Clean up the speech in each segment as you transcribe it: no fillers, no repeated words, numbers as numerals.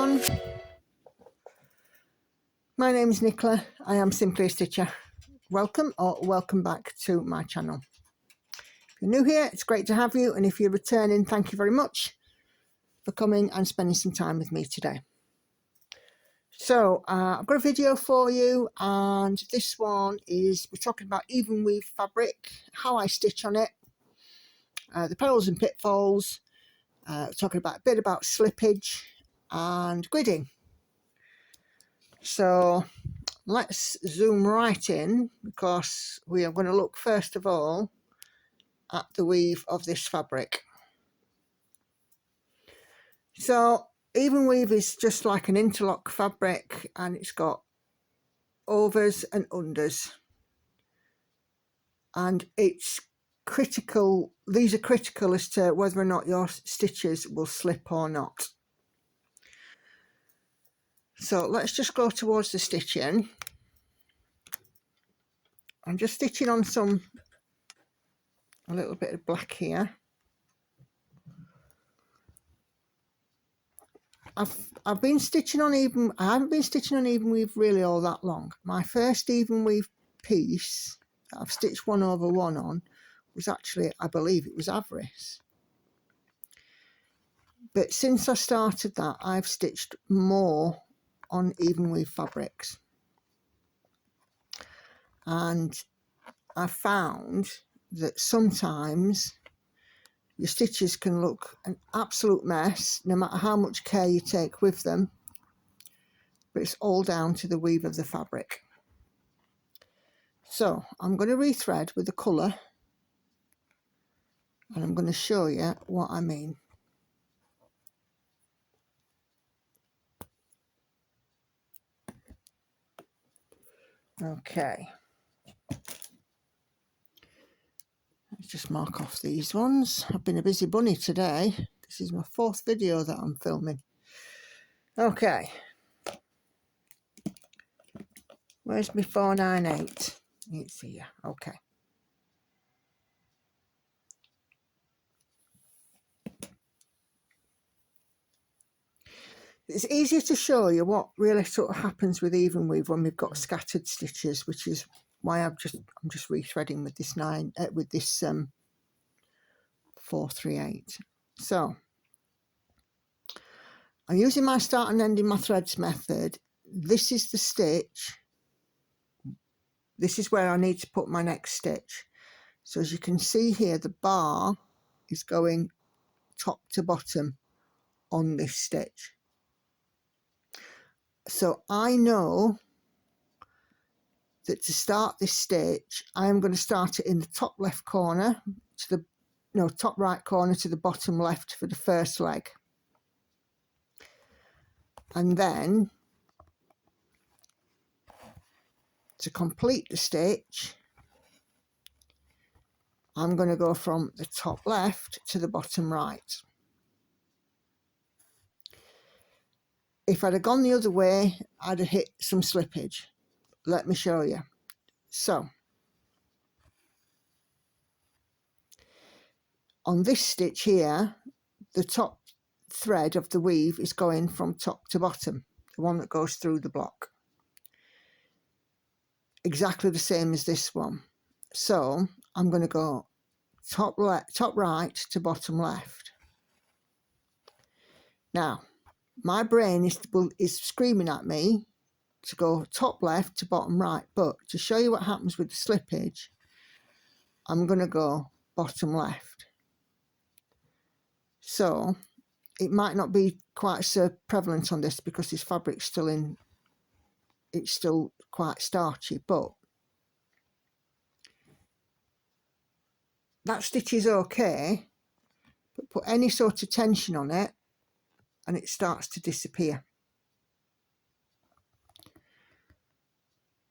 everyone, my name is Nicola. I am simply a stitcher. Welcome or welcome back to my channel. If you're new here, it's great to have you, and if you're returning, thank you very much for coming and spending some time with me today. So I've got a video for you, and this one is, we're talking about Evenweave fabric, how I stitch on it, the perils and pitfalls, talking about a bit about slippage and gridding. So let's zoom right in, because we are going to look first of all at the weave of this fabric. So Evenweave is just like an interlock fabric, and it's got overs and unders, and it's critical, these are critical as to whether or not your stitches will slip or not. So let's just go towards the stitching. I'm just stitching on a little bit of black here. I've been stitching on I haven't been stitching on Evenweave really all that long. My first Evenweave piece that I've stitched 1 over 1 on was actually, I believe it was Avarice. But since I started that, I've stitched more on Evenweave fabrics. And I found that sometimes your stitches can look an absolute mess, no matter how much care you take with them, but it's all down to the weave of the fabric. So I'm going to rethread with the colour, and I'm going to show you what I mean. Okay. Let's just mark off these ones. I've been a busy bunny today. This is my 4th video that I'm filming. Okay. Where's my 498? It's here. Okay. It's easier to show you what really sort of happens with Evenweave when we've got scattered stitches, which is why I'm just rethreading with this 438. So I'm using my start and ending my threads method. This is the stitch. This is where I need to put my next stitch. So as you can see here, the bar is going top to bottom on this stitch. So I know that to start this stitch, I am going to start it in the top left corner to the, no, top right corner to the bottom left for the first leg. And then to complete the stitch, I'm going to go from the top left to the bottom right. If I'd have gone the other way, I'd have hit some slippage. Let me show you. So, on this stitch here, the top thread of the weave is going from top to bottom, the one that goes through the block. Exactly the same as this one. So, I'm going to go top right to bottom left. Now, my brain is screaming at me to go top left to bottom right, but to show you what happens with the slippage, I'm going to go bottom left. So it might not be quite so prevalent on this because this fabric's still in, it's still quite starchy, but that stitch is okay, but put any sort of tension on it and it starts to disappear.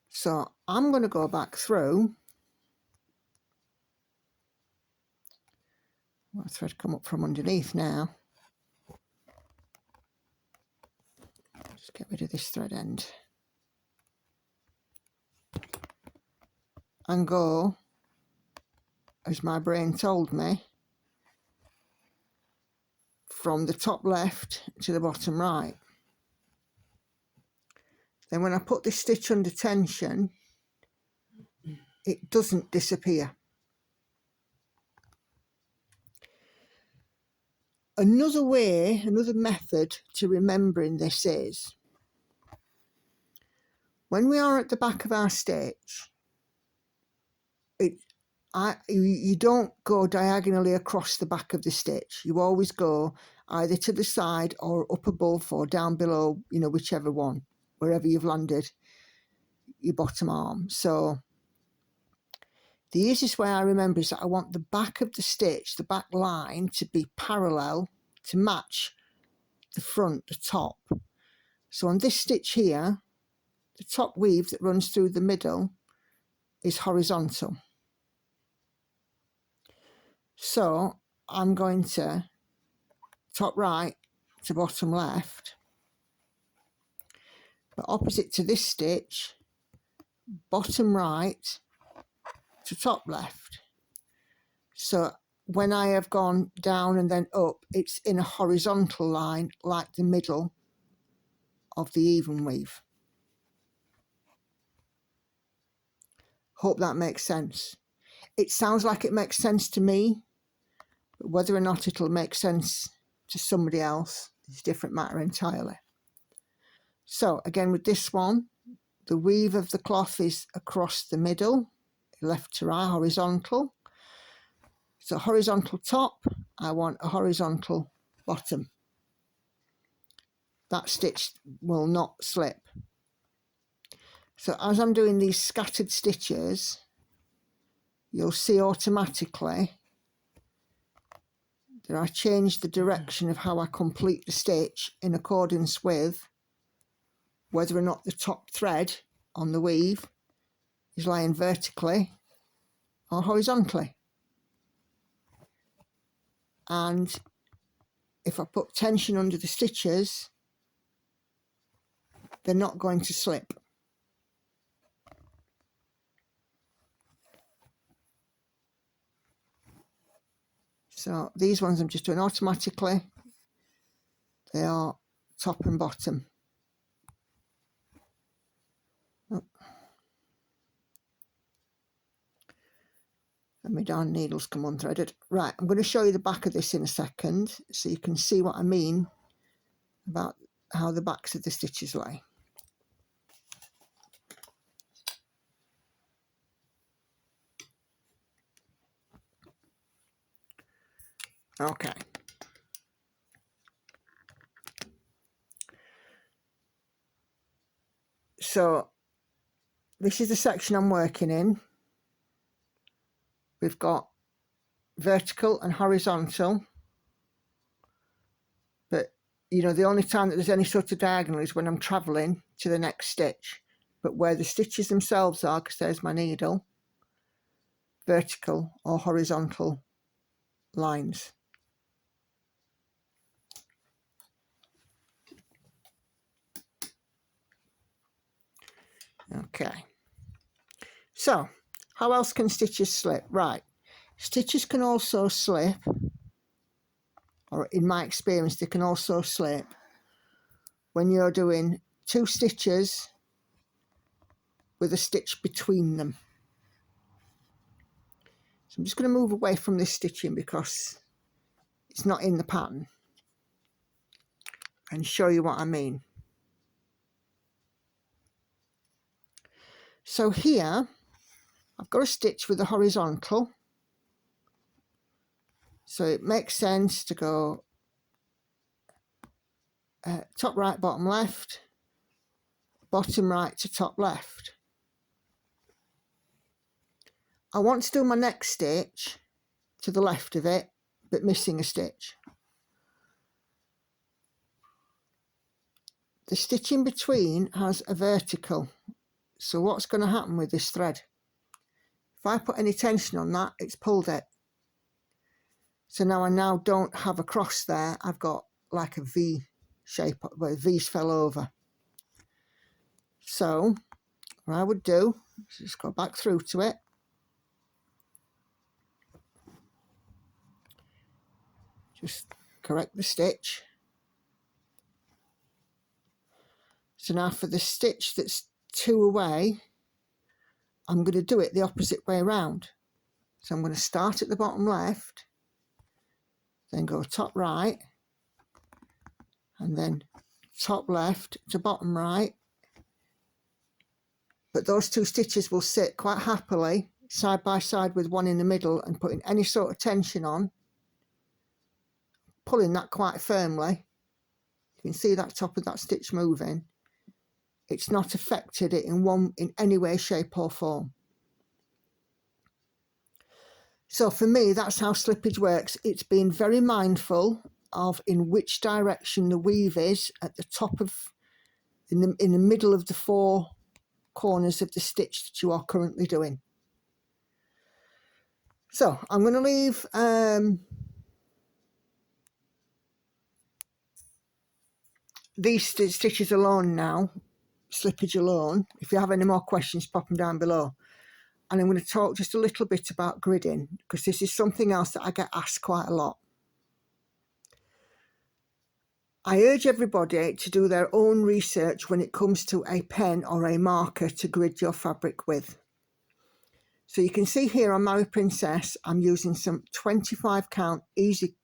So I'm going to go back through. Well, the thread come up from underneath now. Just get rid of this thread end. And go, as my brain told me, from the top left to the bottom right. then when I put this stitch under tension, it doesn't disappear. Another way, another method to remembering this is, when we are at the back of our stitch, you don't go diagonally across the back of the stitch. You always go either to the side or up above or down below, you know, whichever one, wherever you've landed your bottom arm. So the easiest way I remember is that I want the back of the stitch, the back line, to be parallel, to match the front, the top. So on this stitch here, the top weave that runs through the middle is horizontal. So I'm going to top right to bottom left, but opposite to this stitch, bottom right to top left. So when I have gone down and then up, it's in a horizontal line like the middle of the even weave. Hope that makes sense. It sounds like it makes sense to me, but whether or not it'll make sense to somebody else is a different matter entirely. So again, with this one, the weave of the cloth is across the middle, left to right, horizontal. So horizontal top, I want a horizontal bottom. That stitch will not slip. So as I'm doing these scattered stitches, you'll see automatically that I change the direction of how I complete the stitch in accordance with whether or not the top thread on the weave is lying vertically or horizontally. And if I put tension under the stitches, they're not going to slip. So these ones I'm just doing automatically. They are top and bottom. Oh. And my darn needles come unthreaded. Right, I'm going to show you the back of this in a second so you can see what I mean about how the backs of the stitches lay. Okay. So this is the section I'm working in. We've got vertical and horizontal, but you know, the only time that there's any sort of diagonal is when I'm traveling to the next stitch. But where the stitches themselves are, because there's my needle, vertical or horizontal lines. Okay, so how else can stitches slip? Right, stitches can also slip, or in my experience they can also slip when you're doing two stitches with a stitch between them. So I'm just going to move away from this stitching because it's not in the pattern and show you what I mean. So here I've got a stitch with a horizontal, so it makes sense to go top right, bottom left, bottom right to top left. I want to do my next stitch to the left of it, but missing a stitch. The stitch in between has a vertical, so what's going to happen with this thread? If I put any tension on that, it's pulled it. So now I don't have a cross there, I've got like a V shape where the V's fell over. So what I would do is just go back through to it. Just correct the stitch. So now for the stitch that's 2 away, I'm going to do it the opposite way around. So I'm going to start at the bottom left, then go top right, and then top left to bottom right. But those 2 stitches will sit quite happily side by side with one in the middle, and putting any sort of tension on, pulling that quite firmly. You can see that top of that stitch moving. It's not affected it in any way, shape or form. So for me, that's how slippage works. It's being very mindful of in which direction the weave is at the top of, in the middle of the 4 corners of the stitch that you are currently doing. So I'm going to leave these stitches alone now, slippage alone. If you have any more questions, pop them down below. And I'm going to talk just a little bit about gridding, because this is something else that I get asked quite a lot. I urge everybody to do their own research when it comes to a pen or a marker to grid your fabric with. So you can see here on Mary Princess, I'm using some 25 count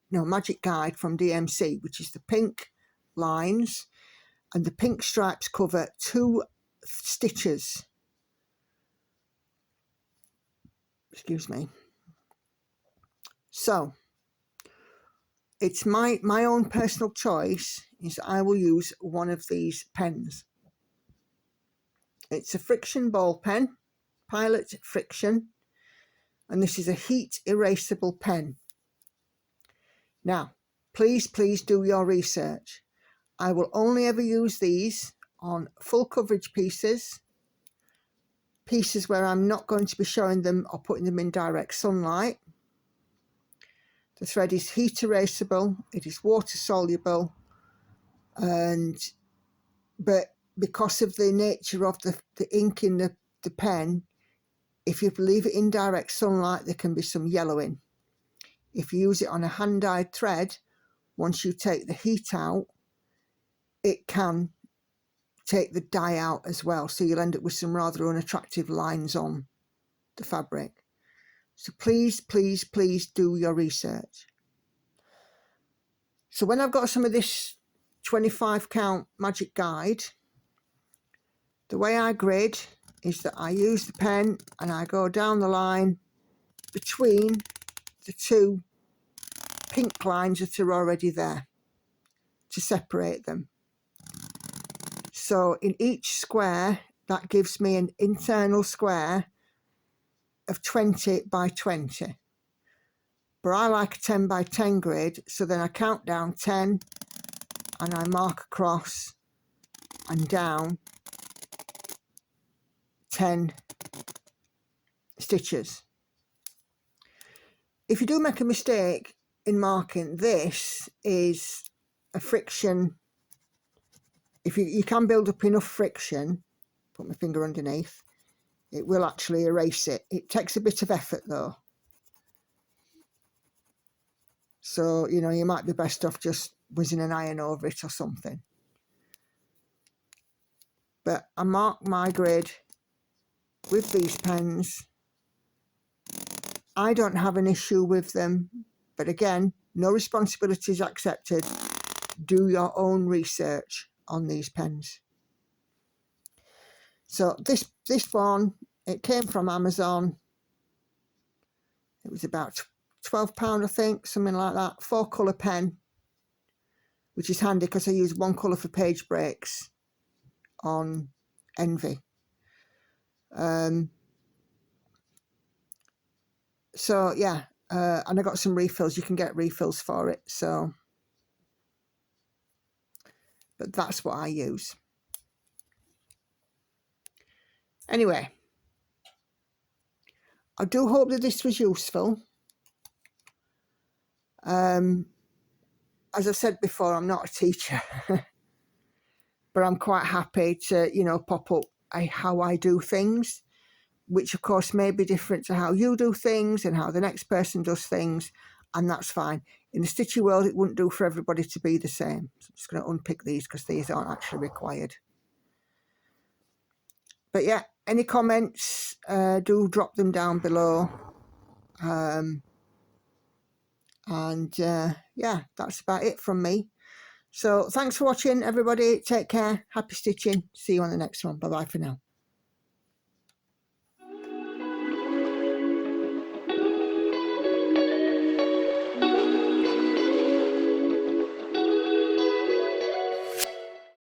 Magic Guide from DMC, which is the pink lines, and the pink stripes cover 2 stitches. Excuse me. So it's my own personal choice is I will use one of these pens. It's a frixion ball pen, Pilot Frixion, and this is a heat erasable pen. Now, please do your research. I will only ever use these on full coverage pieces where I'm not going to be showing them or putting them in direct sunlight. The thread is heat erasable, it is water soluble, but because of the nature of the ink in the pen, if you leave it in direct sunlight, there can be some yellowing. If you use it on a hand-dyed thread, once you take the heat out, it can take the dye out as well, so you'll end up with some rather unattractive lines on the fabric. So please do your research. So when I've got some of this 25 count Magic Guide, the way I grid is that I use the pen and I go down the line between the 2 pink lines that are already there to separate them. So in each square, that gives me an internal square of 20 by 20. But I like a 10 by 10 grid, so then I count down 10 and I mark across and down 10 stitches. If you do make a mistake in marking, this is a frixion. If you can build up enough friction, put my finger underneath, it will actually erase it. It takes a bit of effort though. So, you know, you might be best off just whizzing an iron over it or something. But I mark my grid with these pens. I don't have an issue with them, but again, no responsibilities accepted. Do your own research on these pens. So this one, it came from Amazon. It was about £12, I think, something like that. 4-colour pen, which is handy because I use 1 colour for page breaks on Envy. So yeah, and I got some refills. You can get refills for it. So, but that's what I use. Anyway, I do hope that this was useful. As I've said before, I'm not a teacher, but I'm quite happy to, you know, pop up how I do things, which of course may be different to how you do things and how the next person does things, and that's fine. In the stitchy world, it wouldn't do for everybody to be the same. So I'm just going to unpick these because these aren't actually required. But yeah, any comments, do drop them down below. Yeah, that's about it from me. So thanks for watching, everybody. Take care. Happy stitching. See you on the next one. Bye bye for now.